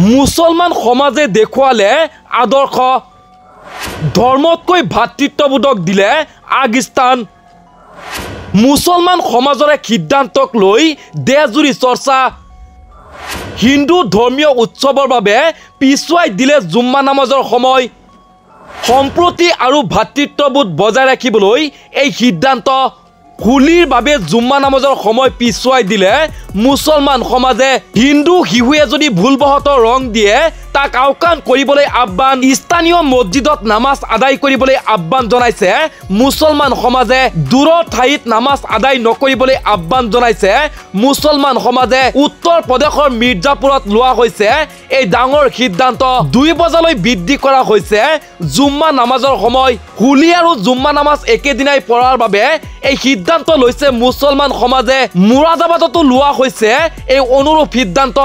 মুছলমান সমাজে দেখুৱালে আদৰ্শ ধৰ্মতকৈ ভাতৃত্ববোধক দিলে আগস্থান মুছলমান সমাজৰে সিদ্ধান্তক লৈ দেশজুৰি চৰ্চা হিন্দু ধৰ্মীয় উৎসৱৰ বাবে পিছুৱাই দিলে জুম্মা নামাজৰ সময় সম্প্ৰতি আৰু ভাতৃত্ববোধ বজাই ৰাখিবলৈ এই সিদ্ধান্ত হোলীৰ বাবে জুম্মা নামাজৰ সময় পিছুৱাই দিলে মুছলমান সমাজে হিন্দু শিশুৱে যদি ভুলবহত ৰং দিয়ে তাক আওকাণ কৰিবলৈ আহ্বান স্থানীয় মছজিদত নামাজ আদায় কৰিবলৈ আহ্বান জনাইছে মুছলমান সমাজে দূৰৰ ঠাইত নামাজ আদায় নকৰিবলৈ আহ্বান জনাইছে মুছলমান সমাজে উত্তৰ প্ৰদেশৰ মিৰ্জাপুৰত লোৱা হৈছে এই ডাঙৰ সিদ্ধান্ত 2 বজালৈ বৃদ্ধি কৰা হৈছে জুম্মা নামাজৰ সময় হোলী আৰু জুম্মা নামাজ একেদিনাই পঢ়াৰ বাবে এই সিদ্ধান্ত লৈছে মুছলমান সমাজে মুৰাদাবাদতো লোৱা হৈছে এই অনুৰূপ সিদ্ধান্ত